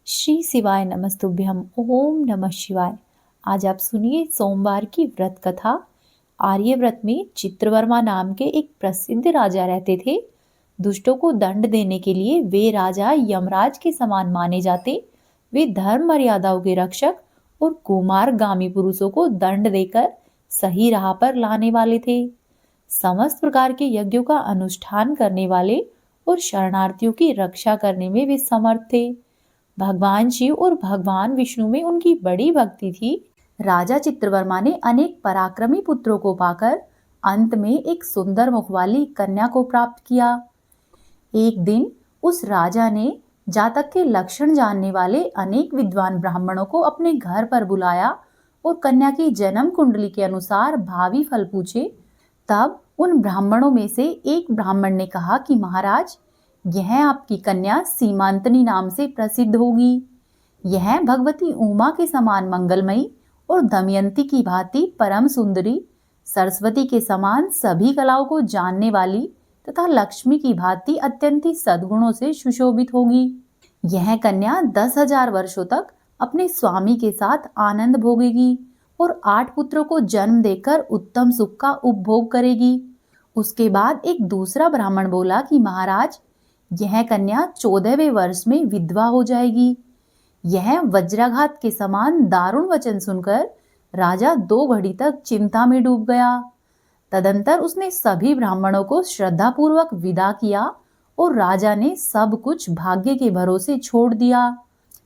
श्री शिवाय नमस्तुभ्यम। ओम नमः शिवाय। आज आप सुनिए सोमवार की व्रत कथा। आर्यव्रत में चित्रवर्मा नाम के एक प्रसिद्ध राजा रहते थे। दुष्टों को दंड देने के लिए वे राजा यमराज के समान माने जाते। वे धर्म मर्यादाओं के रक्षक और कुमारगामी पुरुषों को दंड देकर सही राह पर लाने वाले थे। समस्त प्रकार के यज्ञों का अनुष्ठान करने वाले और शरणार्थियों की रक्षा करने में वे समर्थ थे। भगवान शिव और भगवान विष्णु में उनकी बड़ी भक्ति थी। राजा चित्रवर्मा ने अनेक पराक्रमी पुत्रों को पाकर अंत में एक सुंदर मुख वाली कन्या को प्राप्त किया। एक दिन उस राजा ने जातक के लक्षण जानने वाले अनेक विद्वान ब्राह्मणों को अपने घर पर बुलाया और कन्या की जन्म कुंडली के अनुसार भावी फल पूछे। तब उन ब्राह्मणों में से एक ब्राह्मण ने कहा कि महाराज, यह आपकी कन्या सीमांतनी नाम से प्रसिद्ध होगी। यह भगवती उमा के समान मंगलमयी और दमयंती की भांति परम सुंदरी, सरस्वती के समान सभी कलाओं को जानने वाली तथा लक्ष्मी की भांति अत्यंत ही सद्गुणों से सुशोभित होगी। यह कन्या 10,000 वर्षों तक अपने स्वामी के साथ आनंद भोगेगी और 8 पुत्रों को जन्म देकर उत्तम सुख का उपभोग करेगी। उसके बाद एक दूसरा ब्राह्मण बोला कि महाराज, यह कन्या 14वें वर्ष में विधवा हो जाएगी। यह वज्राघात के समान दारुण वचन सुनकर राजा 2 घड़ी तक चिंता में डूब गया। तदंतर उसने सभी ब्राह्मणों को श्रद्धापूर्वक विदा किया और राजा ने सब कुछ भाग्य के भरोसे छोड़ दिया।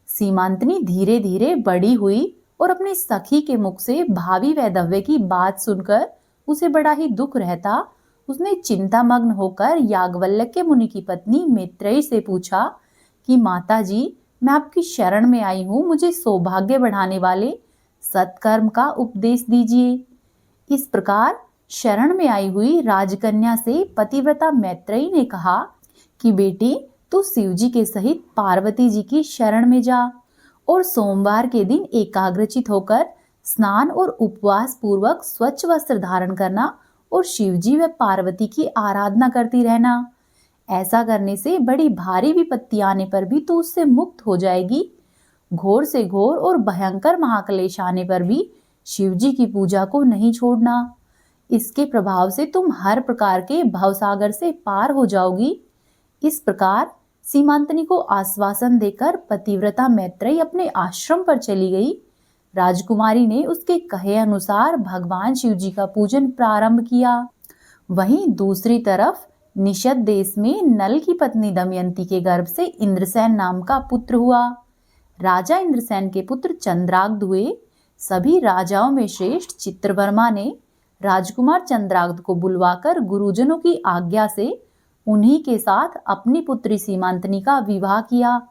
सीमांतनी धीरे धीरे बड़ी हुई और अपनी सखी के मुख से भावी वैधव्य की बात सुनकर उसे बड़ा ही दुख रहता। उसने चिंतामग्न होकर याज्ञवल्क्य मुनि की पत्नी मैत्रेयी से पूछा कि माता जी, मैं आपकी शरण में आई हूँ, मुझे सौभाग्य बढ़ाने वाले सत्कर्म का उपदेश दीजिए। इस प्रकार शरण में आई हुई राजकन्या से पतिव्रता मैत्रेयी ने कहा कि बेटी, तू शिवजी के सहित पार्वती जी की शरण में जा और सोमवार के दिन एकाग्रचित होकर स्नान और उपवास पूर्वक स्वच्छ वस्त्र धारण करना और शिवजी व पार्वती की आराधना करती रहना। ऐसा करने से बड़ी भारी विपत्ति आने पर भी तू उससे मुक्त हो जाएगी। घोर से घोर और भयंकर महाक्लेश आने पर भी शिवजी की पूजा को नहीं छोड़ना। इसके प्रभाव से तुम हर प्रकार के भवसागर से पार हो जाओगी। इस प्रकार सीमांतनी को आश्वासन देकर पतिव्रता मैत्रेयी अपने आश्रम पर चली गई। राजकुमारी ने उसके कहे अनुसार भगवान शिवजी का पूजन प्रारंभ किया। वहीं दूसरी तरफ निषद देश में नल की पत्नी दमयंती के गर्भ से इंद्रसेन नाम का पुत्र हुआ। राजा इंद्रसेन के पुत्र चंद्राग्ध हुए। सभी राजाओं में श्रेष्ठ चित्रवर्मा ने राजकुमार चंद्राग्ध को बुलवाकर गुरुजनों की आज्ञा से उन्हीं के साथ अपनी पुत्री सीमांतनी का विवाह किया।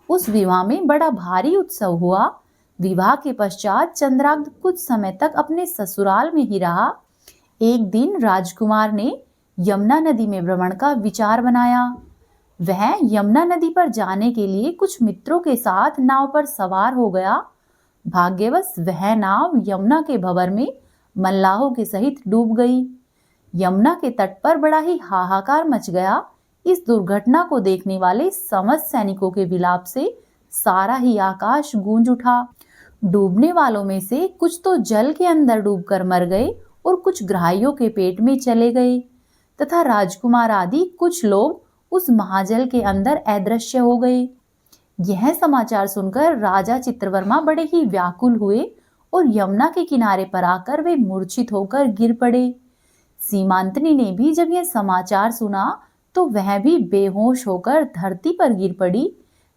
उस विवाह में बड़ा भारी उत्सव हुआ। विवाह के पश्चात चंद्राग्ध कुछ समय तक अपने ससुराल में ही रहा। एक दिन राजकुमार ने यमुना नदी में भ्रमण का विचार बनाया। वह यमुना नदी पर जाने के लिए कुछ मित्रों के साथ नाव पर सवार हो गया। भाग्यवश वह नाव यमुना के भंवर में मल्लाहों के सहित डूब गई। यमुना के तट पर बड़ा ही हाहाकार मच गया। इस दुर्घटना को देखने वाले समस्त सैनिकों के विलाप से सारा ही आकाश गूंज उठा। डूबने वालों में से कुछ तो जल के अंदर डूबकर मर गए और कुछ ग्राहियों के पेट में चले गए तथा राजकुमार आदि कुछ लोग उस महाजल के अंदर अदृश्य हो गए। यह समाचार सुनकर राजा चित्रवर्मा बड़े ही व्याकुल हुए और यमुना के किनारे पर आकर वे मूर्छित होकर गिर पड़े। सीमांतनी ने भी जब यह समाचार सुना तो वह भी बेहोश होकर धरती पर गिर पड़ी।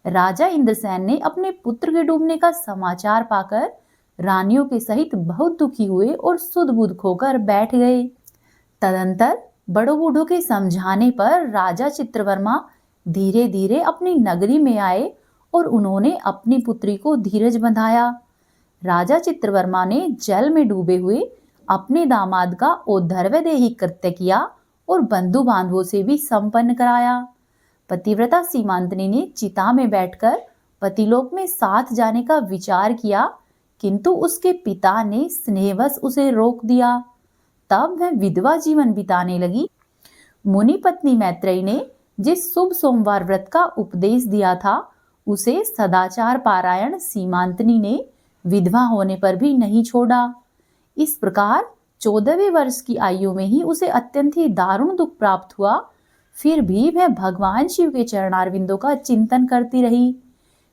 राजा इंद्रसेन ने अपने पुत्र के डूबने का समाचार पाकर रानियों के सहित बहुत दुखी हुए और सुध बुध खोकर बैठ गए। तदंतर बड़ों बूढ़ों के समझाने पर राजा चित्रवर्मा धीरे धीरे अपनी नगरी में आए और उन्होंने अपनी पुत्री को धीरज बंधाया। राजा चित्रवर्मा ने जल में डूबे हुए अपने दामाद का औद्धर्वदेही कृत्य किया और बंधु बांधवों से भी संपन्न कराया। पतिव्रता सीमांतनी ने चिता में बैठकर पतिलोक में साथ जाने का विचार किया, किंतु उसके पिता ने स्नेहवश उसे रोक दिया। तब वह विधवा जीवन बिताने लगी। मुनि पत्नी मैत्रेयी ने जिस शुभ सोमवार व्रत का उपदेश दिया था उसे सदाचार पारायण सीमांतनी ने विधवा होने पर भी नहीं छोड़ा। इस प्रकार 14वें वर्ष की आयु में ही उसे अत्यंत ही दारुण दुख प्राप्त हुआ। फिर भी वह भगवान शिव के चरणारविंदों का चिंतन करती रही।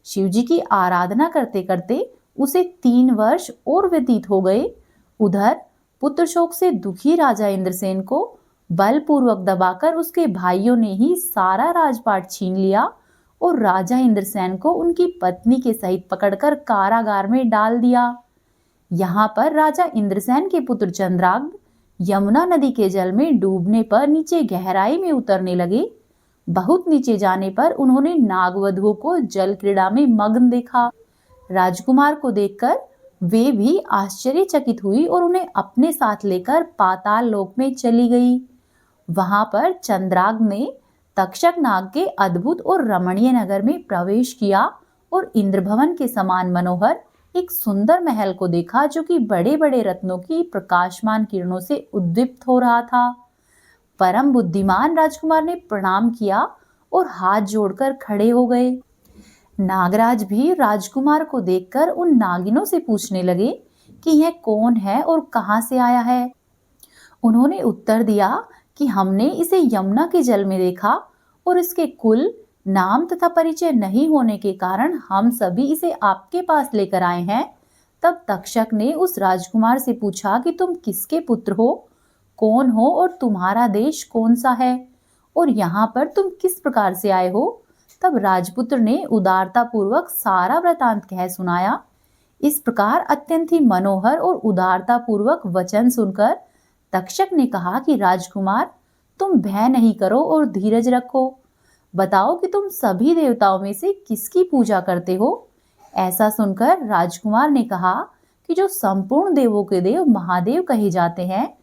शिव जी की आराधना करते करते उसे 3 वर्ष और व्यतीत हो गए। उधर पुत्र शोक से दुखी राजा इंद्रसेन को बलपूर्वक दबाकर उसके भाइयों ने ही सारा राजपाट छीन लिया और राजा इंद्रसेन को उनकी पत्नी के सहित पकड़कर कारागार में डाल दिया। यहाँ पर राजा इंद्रसेन के पुत्र चंद्राग्न यमुना नदी के जल में डूबने पर नीचे गहराई में उतरने लगे। बहुत नीचे जाने पर उन्होंने नागवधुओं को जल क्रीड़ा में मग्न देखा। राजकुमार को देखकर वे भी आश्चर्यचकित हुई और उन्हें अपने साथ लेकर पाताल लोक में चली गई। वहां पर चंद्राग्न ने तक्षक नाग के अद्भुत और रमणीय नगर में प्रवेश किया और इंद्रभवन के समान मनोहर एक सुंदर महल को देखा जो कि बड़े बड़े रत्नों की प्रकाशमान किरणों से उद्दीप्त हो रहा था। परम बुद्धिमान राजकुमार ने प्रणाम किया और हाथ जोड़कर खड़े हो गए। नागराज भी राजकुमार को देखकर उन नागिनों से पूछने लगे कि यह कौन है और कहां से आया है। उन्होंने उत्तर दिया कि हमने इसे यमुना के जल में देखा और इसके कुल, नाम तथा परिचय नहीं होने के कारण हम सभी इसे आपके पास लेकर आए हैं। तब तक्षक ने उस राजकुमार से पूछा कि तुम किसके पुत्र हो, कौन हो और तुम्हारा देश कौन सा है और यहाँ पर तुम किस प्रकार से आए हो। तब राजपुत्र ने उदारता पूर्वक सारा वृतांत कह सुनाया। इस प्रकार अत्यंत ही मनोहर और उदारता पूर्वक वचन सुनकर तक्षक ने कहा कि राजकुमार, तुम भय नहीं करो और धीरज रखो। बताओ कि तुम सभी देवताओं में से किसकी पूजा करते हो। ऐसा सुनकर राजकुमार ने कहा कि जो संपूर्ण देवों के देव महादेव कहे जाते हैं,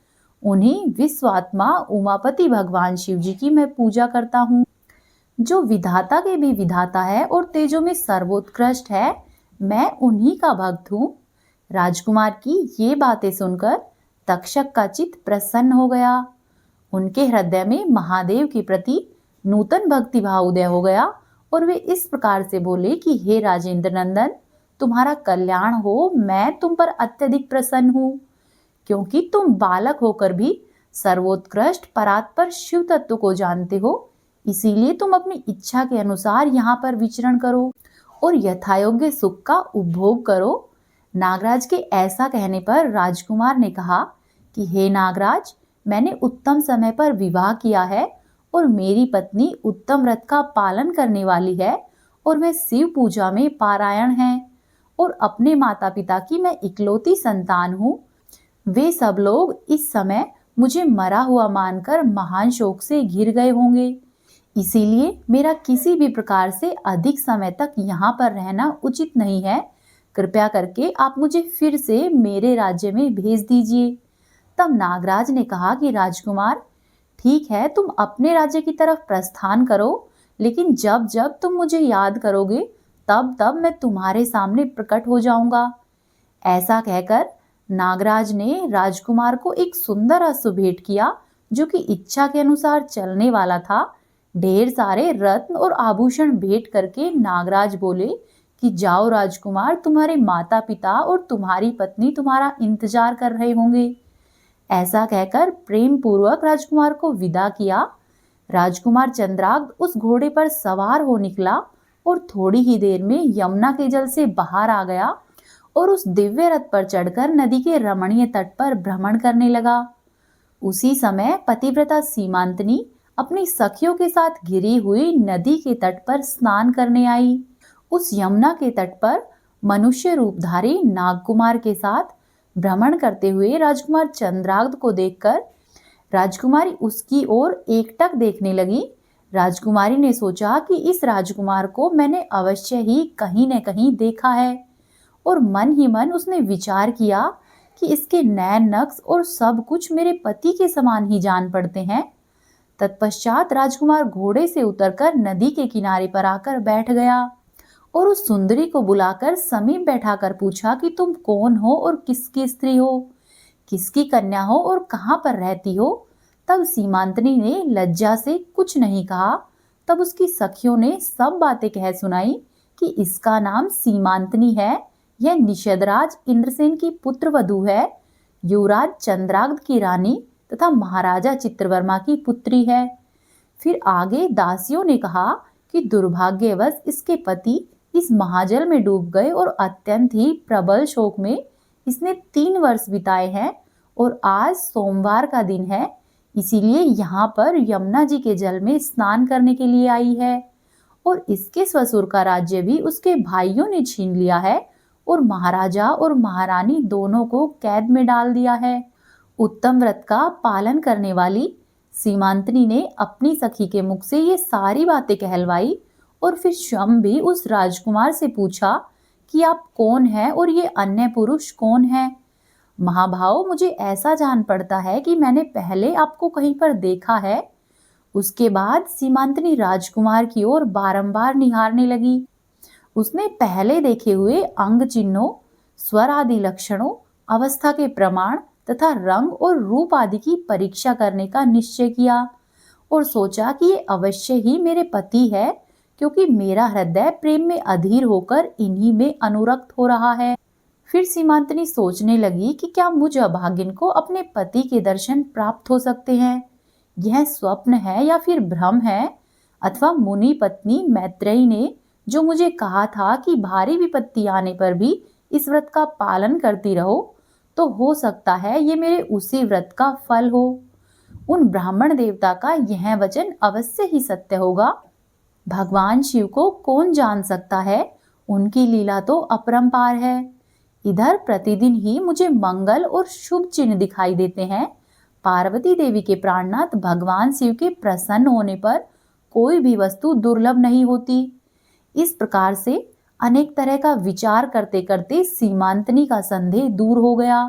उन्हीं विश्वात्मा उमापति भगवान शिव जी की मैं पूजा करता हूँ, जो विधाता के भी विधाता है और तेजों में सर्वोत्कृष्ट है। मैं उन्हीं का भक्त हूँ। राजकुमार की ये बातें सुनकर तक्षक का चित्त प्रसन्न हो गया। उनके हृदय में महादेव के प्रति नूतन भक्ति भाव उदय हो गया और वे इस प्रकार से बोले कि हे राजेंद्र नंदन, तुम्हारा कल्याण हो। मैं तुम पर अत्यधिक प्रसन्न हूँ, क्योंकि तुम बालक होकर भी सर्वोत्कृष्ट परात्पर शिव तत्व को जानते हो। इसीलिए तुम अपनी इच्छा के अनुसार यहाँ पर विचरण करो और यथायोग्य सुख का उपभोग करो। नागराज के ऐसा कहने पर राजकुमार ने कहा कि हे नागराज, मैंने उत्तम समय पर विवाह किया है और मेरी पत्नी उत्तम व्रत का पालन करने वाली है और वह शिव पूजा में पारायण है और अपने माता पिता की मैं इकलौती संतान हूँ। वे सब लोग इस समय मुझे मरा हुआ मानकर महान शोक से घिर गए होंगे। इसीलिए मेरा किसी भी प्रकार से अधिक समय तक यहाँ पर रहना उचित नहीं है। कृपया करके आप मुझे फिर से मेरे राज्य में भेज दीजिए। तब नागराज ने कहा कि राजकुमार, ठीक है, तुम अपने राज्य की तरफ प्रस्थान करो, लेकिन जब जब तुम मुझे याद करोगे तब तब मैं तुम्हारे सामने प्रकट हो जाऊंगा। ऐसा कहकर नागराज ने राजकुमार को एक सुंदर अश्व भेंट किया जो कि इच्छा के अनुसार चलने वाला था। ढेर सारे रत्न और आभूषण भेंट करके नागराज बोले कि जाओ राजकुमार, तुम्हारे माता पिता और तुम्हारी पत्नी तुम्हारा इंतजार कर रहे होंगे। ऐसा कहकर प्रेम पूर्वक राजकुमार को विदा किया। राजकुमार चंद्राग्न उस घोड़े पर सवार हो निकला और थोड़ी ही देर में यमुना के जल से बाहर आ गया और उस दिव्य रथ पर चढ़कर नदी के रमणीय तट पर भ्रमण करने लगा। उसी समय पतिव्रता सीमांतनी अपनी सखियों के साथ घिरी हुई नदी के तट पर स्नान करने आई। उस यमुना के तट पर मनुष्य रूपधारी नागकुमार के साथ भ्रमण करते हुए राजकुमार चंद्राग्न को देखकर राजकुमारी उसकी ओर एकटक देखने लगी। राजकुमारी ने सोचा कि इस राजकुमार को मैंने अवश्य ही कहीं न कहीं देखा है और मन ही मन उसने विचार किया कि इसके नैन नक्श और सब कुछ मेरे पति के समान ही जान पड़ते हैं। तत्पश्चात राजकुमार घोड़े से उतरकर नदी के किनारे पर आकर बैठ गया और उस सुंदरी को बुलाकर समीप बैठाकर पूछा कि तुम कौन हो और किसकी स्त्री हो, किसकी कन्या हो और कहाँ पर रहती हो। तब सीमांतनी ने लज्जा से कुछ नहीं कहा। तब उसकी सखियों ने सब बातें कह सुनाई कि इसका नाम सीमांतनी है। यह निषदराज इंद्रसेन की पुत्र वधू है, युवराज चंद्राग्ध की रानी तथा महाराजा चित्रवर्मा की पुत्री है। फिर आगे दासियों ने कहा कि दुर्भाग्यवश इसके पति इस महाजल में डूब गए और अत्यंत ही प्रबल शोक में इसने 3 वर्ष बिताए हैं और आज सोमवार का दिन है, इसीलिए यहाँ पर यमुना जी के जल में स्नान करने के लिए आई है। और इसके ससुर का राज्य भी उसके भाइयों ने छीन लिया है और महाराजा और महारानी दोनों को कैद में डाल दिया है। उत्तम व्रत का पालन करने वाली सीमांतनी ने अपनी सखी के मुख से ये सारी बातें कहलवाई और फिर स्वयं भी उस राजकुमार से पूछा कि आप कौन हैं और ये अन्य पुरुष कौन है। महाभाव, मुझे ऐसा जान पड़ता है कि मैंने पहले आपको कहीं पर देखा है। उसके बाद सीमांतनी राजकुमार की ओर बारंबार निहारने लगी। उसने पहले देखे हुए अंग चिन्हों, स्वर आदि लक्षणों, अवस्था के प्रमाण तथा रंग और रूप आदि की परीक्षा करने का निश्चय किया और सोचा कि ये अवश्य ही मेरे पति है, क्योंकि मेरा हृदय प्रेम में अधीर होकर इन्हीं में अनुरक्त हो रहा है। फिर सीमांतनी सोचने लगी कि क्या मुझ अभागिन को अपने पति के दर्शन प्राप्त हो सकते हैं? यह स्वप्न है या फिर भ्रम है? अथवा मुनि पत्नी मैत्रेयी ने जो मुझे कहा था कि भारी विपत्ति आने पर भी इस व्रत का पालन करती रहो, तो हो सकता है ये मेरे उसी व्रत का फल हो। उन ब्राह्मण देवता का यह वचन अवश्य ही सत्य होगा। भगवान शिव को कौन जान सकता है, उनकी लीला तो अपरंपार है। इधर प्रतिदिन ही मुझे मंगल और शुभ चिन्ह दिखाई देते हैं। पार्वती देवी के प्राणनाथ भगवान शिव के प्रसन्न होने पर कोई भी वस्तु दुर्लभ नहीं होती। इस प्रकार से अनेक तरह का विचार करते करते सीमांतनी का संदेह दूर हो गया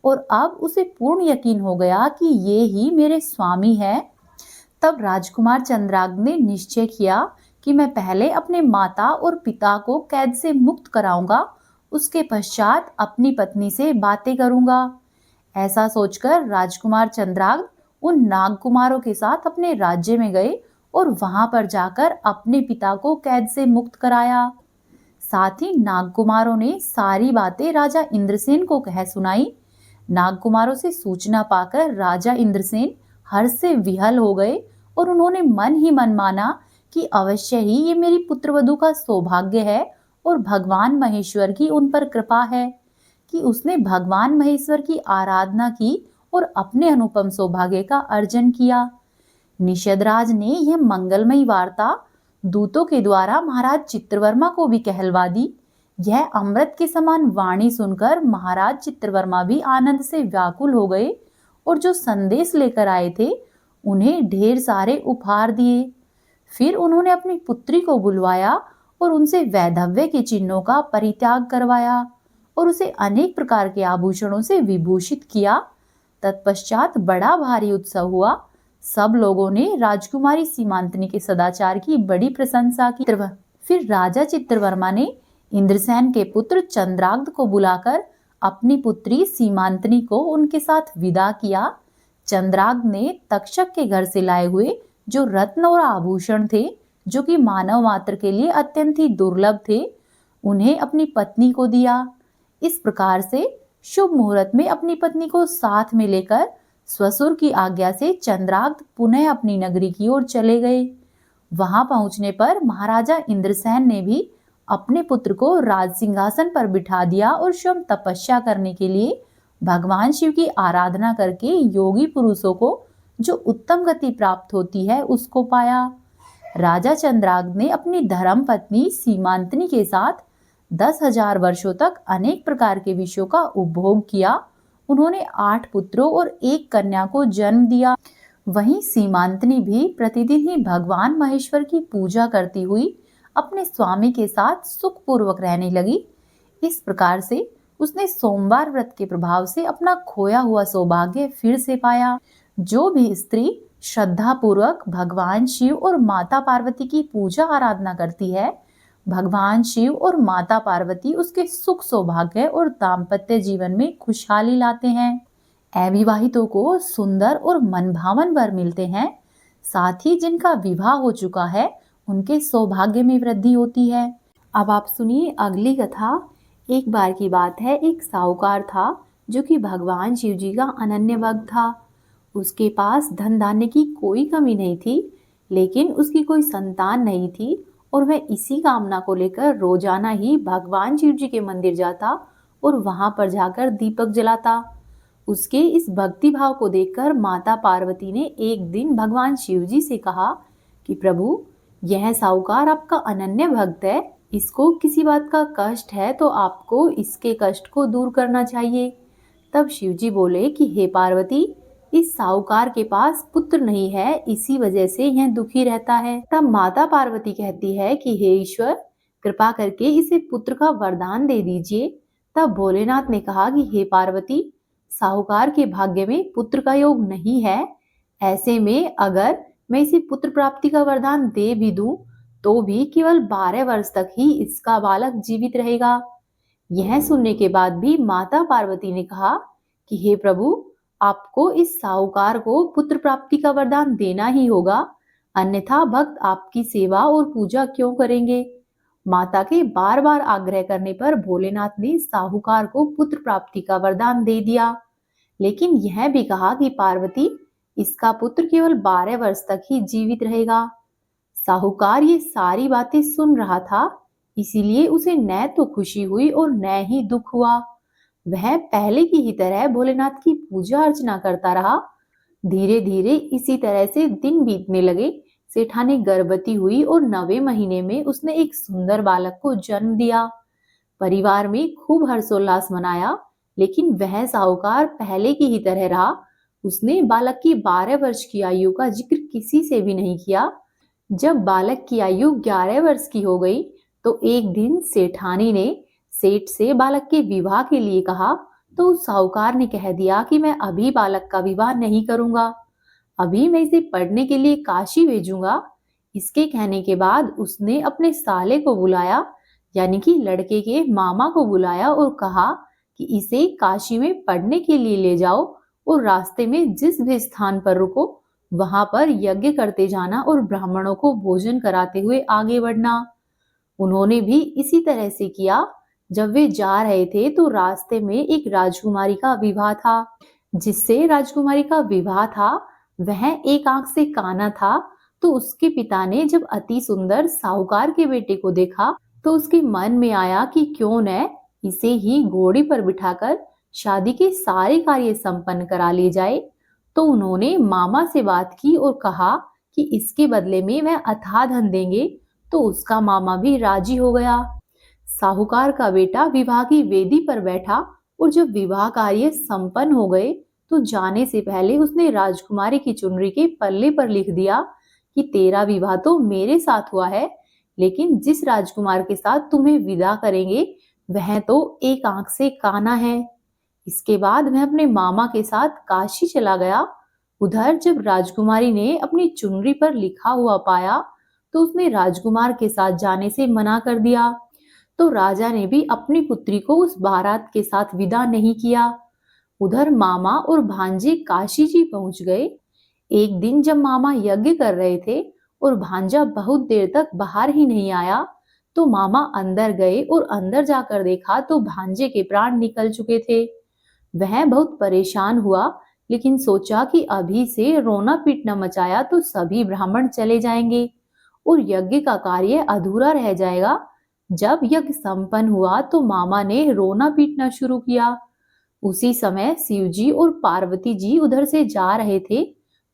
और अब उसे पूर्ण यकीन हो गया कि ये ही मेरे स्वामी है। तब राजकुमार चंद्राग्ध ने निश्चय किया कि मैं पहले अपने माता और पिता को कैद से मुक्त कराऊंगा, उसके पश्चात अपनी पत्नी से बातें करूंगा। ऐसा सोचकर राजकुमार चंद्राग्ध उन नागकुमारों के साथ अपने राज्य में गए और वहां पर जाकर अपने पिता को कैद से मुक्त कराया। साथ ही नागकुमारों ने सारी बातें राजा इंद्रसेन को कह सुनाई। नागकुमारों से सूचना पाकर राजा इंद्रसेन हर्ष से विहल हो गए और उन्होंने मन ही मन माना कि अवश्य ही ये मेरी पुत्रवधू का सौभाग्य है और भगवान महेश्वर की उन पर कृपा है कि उसने भगवान महेश्वर की आराधना की और अपने अनुपम सौभाग्य का अर्जन किया। निषदराज ने यह मंगलमयी वार्ता दूतों के द्वारा महाराज चित्रवर्मा को भी कहलवा दी। यह अमृत के समान वाणी सुनकर महाराज चित्रवर्मा भी आनंद से व्याकुल हो गए और जो संदेश लेकर आए थे उन्हें ढेर सारे उपहार दिए। फिर उन्होंने अपनी पुत्री को बुलवाया और उनसे वैधव्य के चिन्हों का परित्याग करवाया और उसे अनेक प्रकार के आभूषणों से विभूषित किया। तत्पश्चात बड़ा भारी उत्सव हुआ। सब लोगों ने राजकुमारी सीमांतनी के सदाचार की बड़ी प्रशंसा की। फिर राजा चित्रवर्मा ने इंद्रसेन के पुत्र चंद्राग्ध को बुलाकर अपनी पुत्री सीमांतनी को उनके साथ विदा किया। चंद्राग्ध ने तक्षक के घर से लाए हुए जो रत्न और आभूषण थे, जो कि मानव मात्र के लिए अत्यंत ही दुर्लभ थे, उन्हें अपनी पत्नी को दिया। इस प्रकार से शुभ मुहूर्त में अपनी पत्नी को साथ में लेकर ससुर की आज्ञा से चंद्राग्ध पुनः अपनी नगरी की ओर चले गए। वहां पहुंचने पर महाराजा इंद्रसेन ने भी अपने पुत्र को राज सिंहासन पर बिठा दिया और स्वयं तपस्या करने के लिए भगवान शिव की आराधना करके योगी पुरुषों को जो उत्तम गति प्राप्त होती है उसको पाया। राजा चंद्राग्ध ने अपनी धर्म पत्नी सीमांतनी के साथ 10,000 वर्षों तक अनेक प्रकार के विषयों का उपभोग किया। उन्होंने 8 पुत्रों और 1 कन्या को जन्म दिया। वहीं सीमांतनी भी प्रतिदिन ही भगवान महेश्वर की पूजा करती हुई अपने स्वामी के साथ सुखपूर्वक रहने लगी। इस प्रकार से उसने सोमवार व्रत के प्रभाव से अपना खोया हुआ सौभाग्य फिर से पाया। जो भी स्त्री श्रद्धा पूर्वक भगवान शिव और माता पार्वती की पूजा आराधना करती है, भगवान शिव और माता पार्वती उसके सुख सौभाग्य और दाम्पत्य जीवन में खुशहाली लाते हैं। अविवाहितों को सुंदर और मनभावन वर मिलते हैं। साथ ही जिनका विवाह हो चुका है उनके सौभाग्य में वृद्धि होती है। अब आप सुनिए अगली कथा। एक बार की बात है, एक साहूकार था जो कि भगवान शिव जी का अनन्य भक्त था। उसके पास धन धान्य की कोई कमी नहीं थी, लेकिन उसकी कोई संतान नहीं थी और वह इसी कामना को लेकर रोजाना ही भगवान शिव जी के मंदिर जाता और वहां पर जाकर दीपक जलाता। उसके इस भक्ति भाव को देखकर माता पार्वती ने एक दिन भगवान शिव जी से कहा कि प्रभु, यह साहूकार आपका अनन्य भक्त है, इसको किसी बात का कष्ट है तो आपको इसके कष्ट को दूर करना चाहिए। तब शिव जी बोले कि हे पार्वती, इस साहूकार के पास पुत्र नहीं है, इसी वजह से यह दुखी रहता है। तब माता पार्वती कहती है कि हे ईश्वर, कृपा करके इसे पुत्र का वरदान दे दीजिए। तब भोलेनाथ ने कहा कि हे पार्वती, साहूकार के भाग्य में पुत्र का योग नहीं है। ऐसे में अगर मैं इसे पुत्र प्राप्ति का वरदान दे भी दूं तो भी केवल 12 वर्ष तक ही इसका बालक जीवित रहेगा। यह सुनने के बाद भी माता पार्वती ने कहा कि हे प्रभु, आपको इस साहूकार को पुत्र प्राप्ति का वरदान देना ही होगा, अन्यथा भक्त आपकी सेवा और पूजा क्यों करेंगे। माता के बार बार आग्रह करने पर भोलेनाथ ने साहूकार को पुत्र प्राप्ति का वरदान दे दिया, लेकिन यह भी कहा कि पार्वती, इसका पुत्र केवल 12 वर्ष तक ही जीवित रहेगा। साहूकार ये सारी बातें सुन रहा था, इसीलिए उसे न तो खुशी हुई और न ही दुख हुआ। वह पहले की ही तरह भोलेनाथ की पूजा अर्चना करता रहा। धीरे धीरे इसी तरह से दिन बीतने लगे। सेठानी गर्भवती हुई और 9वें महीने में उसने एक सुंदर बालक को जन्म दिया। परिवार में खूब हर्षोल्लास मनाया, लेकिन वह साहूकार पहले की ही तरह रहा। उसने बालक की 12 वर्ष की आयु का जिक्र किसी से भी नहीं किया। जब बालक की आयु 11 वर्ष की हो गई तो एक दिन सेठानी ने सेठ से बालक के विवाह के लिए कहा, तो साहूकार ने कह दिया कि मैं अभी बालक का विवाह नहीं करूंगा, अभी मैं इसे पढ़ने के लिए काशी भेजूंगा। इसके कहने के बाद उसने अपने साले को बुलाया, यानी कि लड़के के मामा को बुलाया और कहा कि इसे काशी में पढ़ने के लिए ले जाओ और रास्ते में जिस भी स्थान पर रुको वहां पर यज्ञ करते जाना और ब्राह्मणों को भोजन कराते हुए आगे बढ़ना। उन्होंने भी इसी तरह से किया। जब वे जा रहे थे तो रास्ते में एक राजकुमारी का विवाह था। जिससे राजकुमारी का विवाह था वह एक आंख से काना था। तो उसके पिता ने जब अति सुंदर साहूकार के बेटे को देखा तो उसके मन में आया कि क्यों न इसे ही घोड़ी पर बिठाकर शादी के सारे कार्य संपन्न करा लिए जाए। तो उन्होंने मामा से बात की और कहा कि इसके बदले में वह अथाह धन देंगे। तो उसका मामा भी राजी हो गया। साहूकार का बेटा विवाह की वेदी पर बैठा और जब विवाह कार्य संपन्न हो गए तो जाने से पहले उसने राजकुमारी की चुनरी के पल्ले पर लिख दिया कि तेरा विवाह तो मेरे साथ हुआ है, लेकिन जिस राजकुमार के साथ तुम्हें विदा करेंगे वह तो एक आंख से काना है। इसके बाद वह अपने मामा के साथ काशी चला गया। उधर जब राजकुमारी ने अपनी चुनरी पर लिखा हुआ पाया तो उसने राजकुमार के साथ जाने से मना कर दिया। तो राजा ने भी अपनी पुत्री को उस बारात के साथ विदा नहीं किया। उधर मामा और भांजे काशी जी पहुंच गए। एक दिन जब मामा यज्ञ कर रहे थे और भांजा बहुत देर तक बाहर ही नहीं आया तो मामा अंदर गए और अंदर जाकर देखा तो भांजे के प्राण निकल चुके थे। वह बहुत परेशान हुआ, लेकिन सोचा कि अभी से रोना पीटना मचाया तो सभी ब्राह्मण चले जाएंगे और यज्ञ का कार्य अधूरा रह जाएगा। जब यज्ञ संपन्न हुआ तो मामा ने रोना पीटना शुरू किया। उसी समय शिवजी और पार्वती जी उधर से जा रहे थे।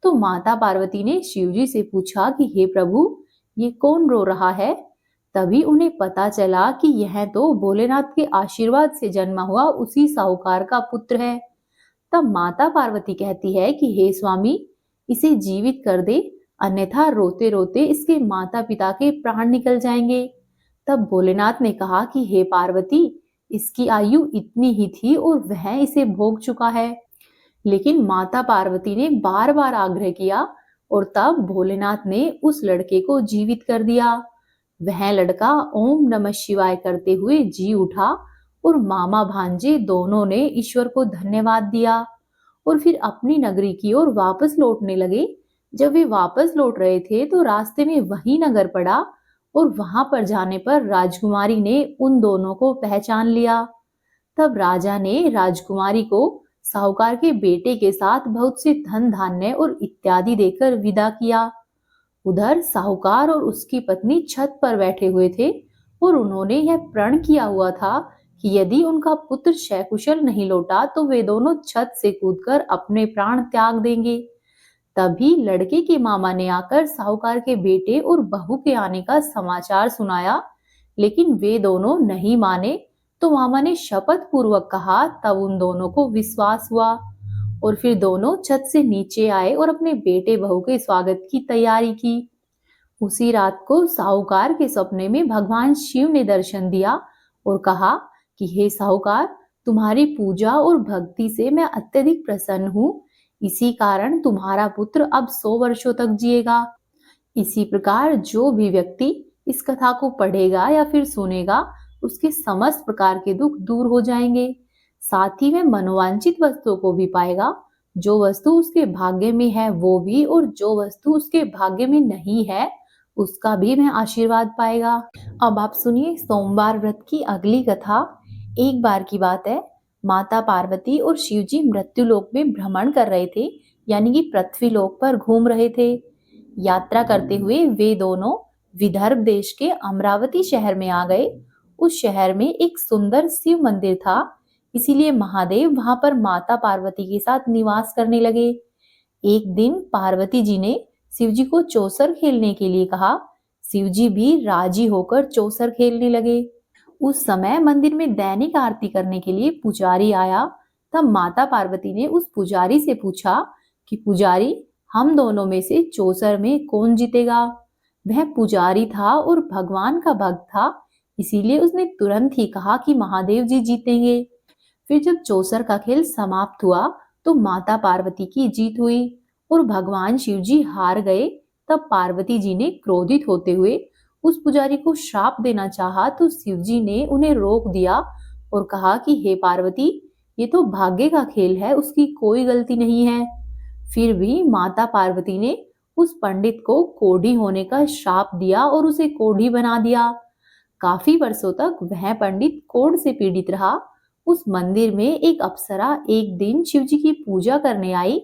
तो माता पार्वती ने शिवजी से पूछा कि हे प्रभु, ये कौन रो रहा है। तभी उन्हें पता चला कि यह तो भोलेनाथ के आशीर्वाद से जन्मा हुआ उसी साहूकार का पुत्र है। तब माता पार्वती कहती है कि हे स्वामी, इसे जीवित कर दे, अन्यथा रोते रोते इसके माता पिता के प्राण निकल जाएंगे। तब भोलेनाथ ने कहा कि हे पार्वती, इसकी आयु इतनी ही थी और वह इसे भोग चुका है। लेकिन माता पार्वती ने बार बार आग्रह किया और तब भोलेनाथ ने उस लड़के को जीवित कर दिया। वह लड़का ओम नमः शिवाय करते हुए जी उठा और मामा भांजे दोनों ने ईश्वर को धन्यवाद दिया और फिर अपनी नगरी की ओर वापस लौटने लगे। जब वे वापस लौट रहे थे तो रास्ते में वही नगर पड़ा और वहां पर जाने पर राजकुमारी ने उन दोनों को पहचान लिया। तब राजा ने राजकुमारी को साहूकार के बेटे के साथ बहुत से धन धान्य और इत्यादि देकर विदा किया। उधर साहूकार और उसकी पत्नी छत पर बैठे हुए थे और उन्होंने यह प्रण किया हुआ था कि यदि उनका पुत्र सकुशल नहीं लौटा तो वे दोनों छत से कूदकर अपने प्राण त्याग देंगे। तभी लड़के के मामा ने आकर साहूकार के बेटे और बहू के आने का समाचार सुनाया, लेकिन वे दोनों नहीं माने। तो मामा ने शपथ पूर्वक कहा, तब उन दोनों को विश्वास हुआ और फिर दोनों छत से नीचे आए और अपने बेटे बहू के स्वागत की तैयारी की। उसी रात को साहूकार के सपने में भगवान शिव ने दर्शन दिया और कहा कि हे साहूकार, तुम्हारी पूजा और भक्ति से मैं अत्यधिक प्रसन्न हूँ। इसी कारण तुम्हारा पुत्र अब 100 वर्षों तक जिएगा। इसी प्रकार जो भी व्यक्ति इस कथा को पढ़ेगा या फिर सुनेगा, उसके समस्त प्रकार के दुख दूर हो जाएंगे। साथ ही वह मनोवांछित वस्तुओं को भी पाएगा। जो वस्तु उसके भाग्य में है वो भी, और जो वस्तु उसके भाग्य में नहीं है उसका भी वह आशीर्वाद पाएगा। अब आप सुनिए सोमवार व्रत की अगली कथा। एक बार की बात है, माता पार्वती और शिवजी मृत्युलोक में भ्रमण कर रहे थे, यानी कि पृथ्वी लोक पर घूम रहे थे। यात्रा करते हुए वे दोनों विदर्भ देश के अमरावती शहर में आ गए। उस शहर में एक सुंदर शिव मंदिर था, इसीलिए महादेव वहां पर माता पार्वती के साथ निवास करने लगे। एक दिन पार्वती जी ने शिवजी को चौसर खेलने के लिए कहा। शिवजी भी राजी होकर चौसर खेलने लगे। उस समय मंदिर में दैनिक आरती करने के लिए पुजारी आया। तब माता पार्वती ने उस पुजारी से पूछा कि पुजारी, हम दोनों में से चौसर में कौन जीतेगा? वह पुजारी था और भगवान का भक्त था, इसीलिए उसने तुरंत ही कहा कि महादेव जी जीतेंगे। फिर जब चौसर का खेल समाप्त हुआ तो माता पार्वती की जीत हुई और भगवान शिव जी हार गए। तब पार्वती जी ने क्रोधित होते हुए उस पुजारी को श्राप देना चाहा, तो शिव जी ने उन्हें रोक दिया और कहा कि हे पार्वती, ये तो भाग्य का खेल है, उसकी कोई गलती नहीं है। फिर भी माता पार्वती ने उस पंडित को कोढ़ी होने का श्राप दिया और उसे कोढ़ी बना दिया। काफी वर्षों तक वह पंडित कोढ़ से पीड़ित रहा। उस मंदिर में एक अप्सरा एक दिन शिवजी की पूजा करने आई,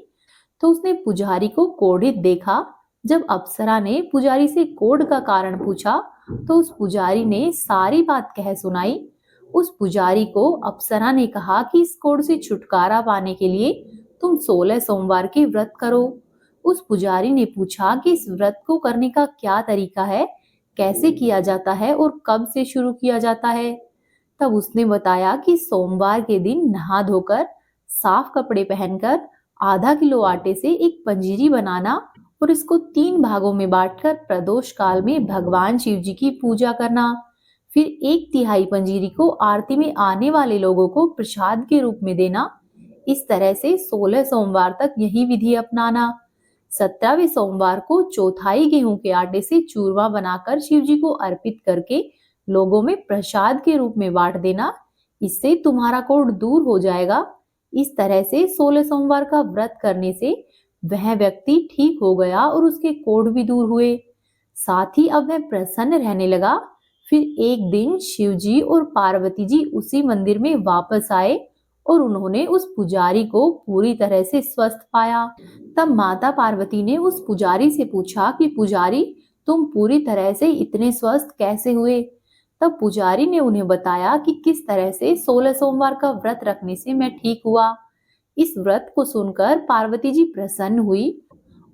तो उसने पुजारी को कोढ़ित देखा। जब अप्सरा ने पुजारी से कोढ़ का कारण पूछा तो उस पुजारी ने सारी बात कह सुनाई। उस पुजारी को अप्सरा ने कहा कि इस कोढ़ से छुटकारा पाने के लिए तुम 16 सोमवार के व्रत करो। उस पुजारी ने पूछा कि इस व्रत को करने का क्या तरीका है, कैसे किया जाता है और कब से शुरू किया जाता है। तब उसने बताया कि सोमवार के दिन नहा धोकर साफ कपड़े पहनकर आधा किलो आटे से एक पंजीरी बनाना और इसको 3 भागों में बांटकर प्रदोष काल में भगवान शिव जी की पूजा करना। फिर 1/3 पंजीरी को आरती में आने वाले लोगों को प्रसाद के रूप में देना। इस तरह से 16 सोमवार तक यही विधि अपनाना। 17वें सोमवार को चौथाई गेहूं के आटे से चूरमा बनाकर शिव जी को अर्पित करके लोगों में प्रसाद के रूप में बांट देना। इससे तुम्हारा कोढ़ दूर हो जाएगा। इस तरह से 16 सोमवार का व्रत करने से वह व्यक्ति ठीक हो गया और उसके कोढ़ भी दूर हुए। साथ ही अब वह प्रसन्न रहने लगा। फिर एक दिन शिव जी और पार्वती जी उसी मंदिर में वापस आए और उन्होंने उस पुजारी को पूरी तरह से स्वस्थ पाया। तब माता पार्वती ने उस पुजारी से पूछा कि पुजारी, तुम पूरी तरह से इतने स्वस्थ कैसे हुए? तब पुजारी ने उन्हें बताया कि किस तरह से 16 सोमवार का व्रत रखने से मैं ठीक हुआ। इस व्रत को सुनकर पार्वती जी प्रसन्न हुई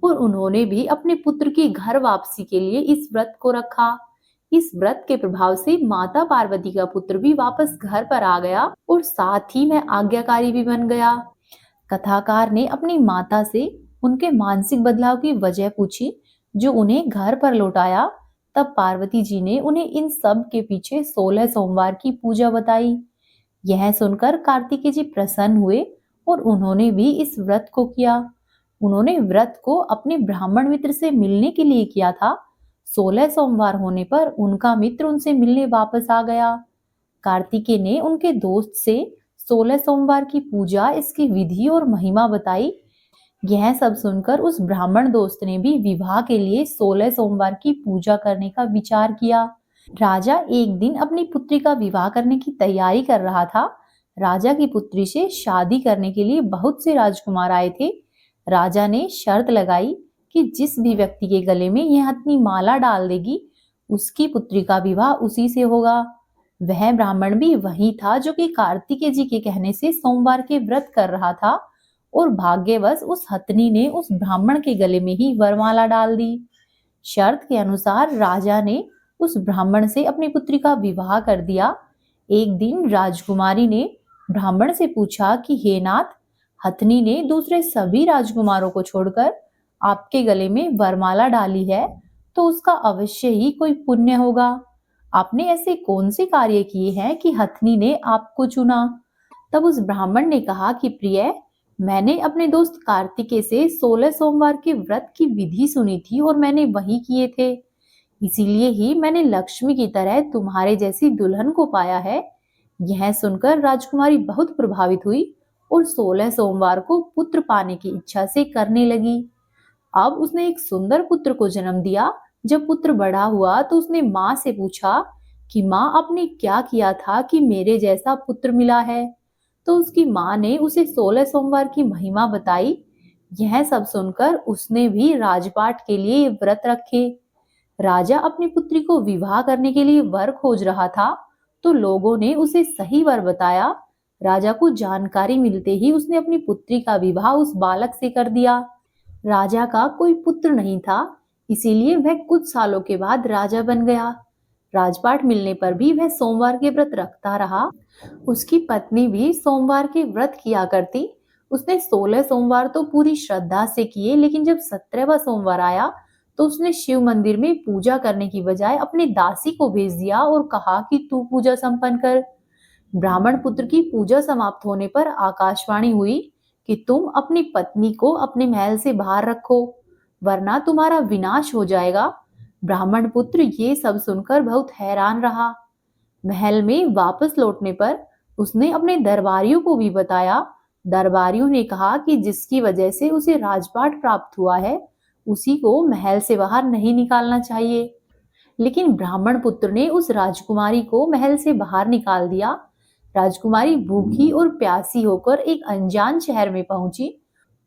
और उन्होंने भी अपने पुत्र की घर वापसी के लिए इस व्रत को रखा। इस व्रत के प्रभाव से माता पार्वती का पुत्र भी वापस घर पर आ गया और साथ ही वह आज्ञाकारी भी बन गया। कथाकार ने अपनी माता से उनके मानसिक बदलाव की वजह पूछी जो उन्हें घर पर लौटाया। तब पार्वती जी ने उन्हें इन सब के पीछे 16 सोमवार की पूजा बताई। यह सुनकर कार्तिकेय जी प्रसन्न हुए और उन्होंने भी इस व्रत को किया। उन्होंने व्रत को अपने ब्राह्मण मित्र से मिलने के लिए किया था। 16 सोमवार होने पर उनका मित्र उनसे मिलने वापस आ गया। कार्तिकेय ने उनके दोस्त से 16 सोमवार की पूजा, इसकी विधि और महिमा बताई। यह सब सुनकर उस ब्राह्मण दोस्त ने भी विवाह के लिए 16 सोमवार की पूजा करने का विचार किया। राजा एक दिन अपनी पुत्री का विवाह करने की तैयारी कर रहा था। राजा की पुत्री से शादी करने के लिए बहुत से राजकुमार आए थे। राजा ने शर्त लगाई कि जिस भी व्यक्ति के गले में यह अपनी माला डाल देगी, उसकी पुत्री का विवाह उसी से होगा। वह ब्राह्मण भी वही था जो कि कार्तिकेय जी के कहने से सोमवार के व्रत कर रहा था, और भाग्यवश उस हथनी ने उस ब्राह्मण के गले में ही वरमाला डाल दी। शर्त के अनुसार राजा ने उस ब्राह्मण से अपनी पुत्री का विवाह कर दिया। एक दिन राजकुमारी ने ब्राह्मण से पूछा कि हे नाथ, हथनी ने दूसरे सभी राजकुमारों को छोड़कर आपके गले में वरमाला डाली है, तो उसका अवश्य ही कोई पुण्य होगा। आपने ऐसे कौन से कार्य किए हैं कि हथनी ने आपको चुना? तब उस ब्राह्मण ने कहा कि प्रिय, मैंने अपने दोस्त कार्तिकेय से 16 सोमवार के व्रत की विधि सुनी थी और मैंने वही किए थे। इसीलिए ही मैंने लक्ष्मी की तरह तुम्हारे जैसी दुल्हन को पाया है। यह सुनकर राजकुमारी बहुत प्रभावित हुई और 16 सोमवार को पुत्र पाने की इच्छा से करने लगी। अब उसने एक सुंदर पुत्र को जन्म दिया। जब पुत्र बड़ा हुआ तो उसने माँ से पूछा कि माँ, आपने क्या किया था कि मेरे जैसा पुत्र मिला है? तो उसकी माँ ने उसे 16 सोमवार की महिमा बताई। यह सब सुनकर उसने भी राजपाट के लिए व्रत रखे। राजा अपनी पुत्री को विवाह करने के लिए वर खोज रहा था, तो लोगों ने उसे सही वर बताया। राजा को जानकारी मिलते ही उसने अपनी पुत्री का विवाह उस बालक से कर दिया। राजा का कोई पुत्र नहीं था, इसीलिए वह कुछ सालों के बाद राजा बन गया। राजपाट मिलने पर भी वह सोमवार के व्रत रखता रहा। उसकी पत्नी भी सोमवार के व्रत किया करती। उसने 16 सोमवार तो पूरी श्रद्धा से किए, लेकिन जब 17वां सोमवार आया तो उसने शिव मंदिर में पूजा करने की बजाय अपने दासी को भेज दिया और कहा कि तू पूजा संपन्न कर। ब्राह्मण पुत्र की पूजा समाप्त होने पर आकाशवाणी हुई कि तुम अपनी पत्नी को अपने महल से बाहर रखो, वरना तुम्हारा विनाश हो जाएगा। ब्राह्मण पुत्र ये सब सुनकर बहुत हैरान रहा। महल में वापस लौटने पर उसने अपने दरबारियों को भी बताया। दरबारियों ने कहा कि जिसकी वजह से उसे राजपाट प्राप्त हुआ है, उसी को महल से बाहर नहीं निकालना चाहिए। लेकिन ब्राह्मण पुत्र ने उस राजकुमारी को महल से बाहर निकाल दिया। राजकुमारी भूखी और प्यासी होकर एक अनजान शहर में पहुंची।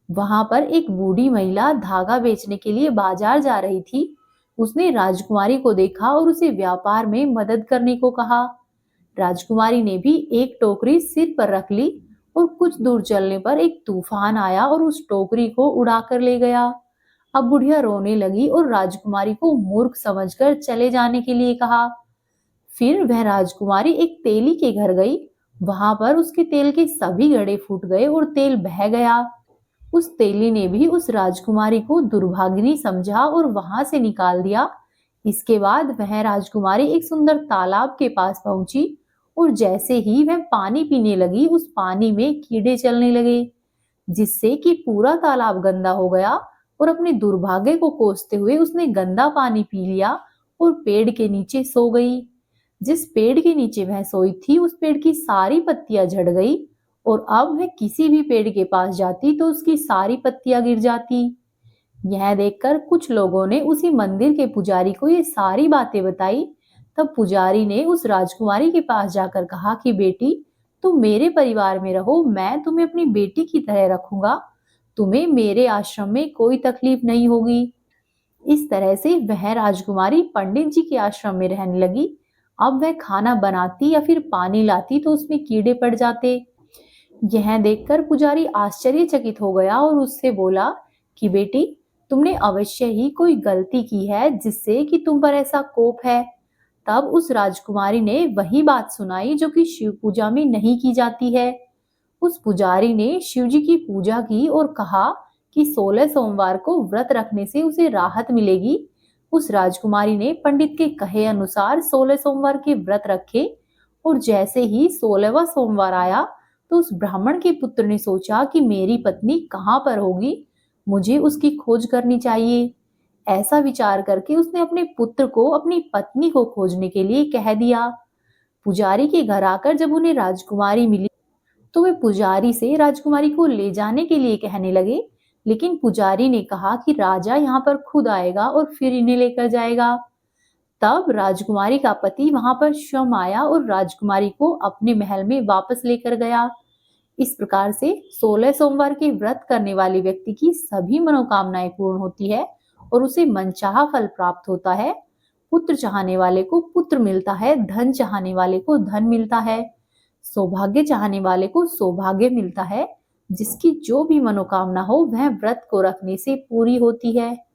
वहां पर एक बूढ़ी महिला धागा बेचने के लिए बाजार जा रही थी। उसने राजकुमारी को देखा और उसे व्यापार में मदद करने को कहा। राजकुमारी ने भी एक टोकरी सिर पर रख ली और कुछ दूर चलने पर एक तूफान आया और उस टोकरी को उड़ाकर ले गया। अब बुढ़िया रोने लगी और राजकुमारी को मूर्ख समझकर चले जाने के लिए कहा। फिर वह राजकुमारी एक तेली के घर गई। वहां पर उसके तेल के सभी घड़े फूट गए और तेल बह गया। उस तेली ने भी उस राजकुमारी को दुर्भागिनी समझा और वहां से निकाल दिया। इसके बाद वह राजकुमारी एक सुंदर तालाब के पास पहुंची और जैसे ही वह पानी पीने लगी, उस पानी में कीड़े चलने लगे, जिससे कि पूरा तालाब गंदा हो गया। और अपने दुर्भाग्य को कोसते हुए उसने गंदा पानी पी लिया और पेड़ के नीचे सो गई। जिस पेड़ के नीचे वह सोई थी, उस पेड़ की सारी पत्तियां झड़ गई और अब वह किसी भी पेड़ के पास जाती तो उसकी सारी पत्तियां गिर जाती। यह देखकर कुछ लोगों ने उसी मंदिर के पुजारी को ये सारी बातें बताई। तब पुजारी ने उस राजकुमारी के पास जाकर कहा कि बेटी, तुम मेरे परिवार में रहो, मैं तुम्हें अपनी बेटी की तरह रखूंगा। तुम्हें मेरे आश्रम में कोई तकलीफ नहीं होगी। इस तरह से वह राजकुमारी पंडित जी के आश्रम में रहने लगी। अब वह खाना बनाती या फिर पानी लाती तो उसमें कीड़े पड़ जाते। यह देखकर पुजारी आश्चर्यचकित हो गया और उससे बोला कि बेटी, तुमने अवश्य ही कोई गलती की है जिससे कि तुम पर ऐसा कोप है। तब उस राजकुमारी ने वही बात सुनाई जो कि शिव पूजा में नहीं की जाती है। उस पुजारी ने शिव जी की पूजा की और कहा कि 16 सोमवार को व्रत रखने से उसे राहत मिलेगी। उस राजकुमारी ने पंडित के कहे अनुसार 16 सोमवार के व्रत रखे और जैसे ही 16वां सोमवार आया तो उस ब्राह्मण के पुत्र ने सोचा कि मेरी पत्नी कहाँ पर होगी, मुझे उसकी खोज करनी चाहिए। ऐसा विचार करके उसने अपने पुत्र को अपनी पत्नी को खोजने के लिए कह दिया। पुजारी के घर आकर जब उन्हें राजकुमारी मिली तो वे पुजारी से राजकुमारी को ले जाने के लिए कहने लगे। लेकिन पुजारी ने कहा कि राजा यहाँ पर खुद आएगा और फिर इन्हें लेकर जाएगा। तब राजकुमारी का पति वहां पर स्वयं आया और राजकुमारी को अपने महल में वापस लेकर गया। इस प्रकार से 16 सोमवार के व्रत करने वाले व्यक्ति की सभी मनोकामनाएं पूर्ण होती है और उसे मनचाहा फल प्राप्त होता है। पुत्र चाहने वाले को पुत्र मिलता है, धन चाहने वाले को धन मिलता है, सौभाग्य चाहने वाले को सौभाग्य मिलता है। जिसकी जो भी मनोकामना हो वह व्रत को रखने से पूरी होती है।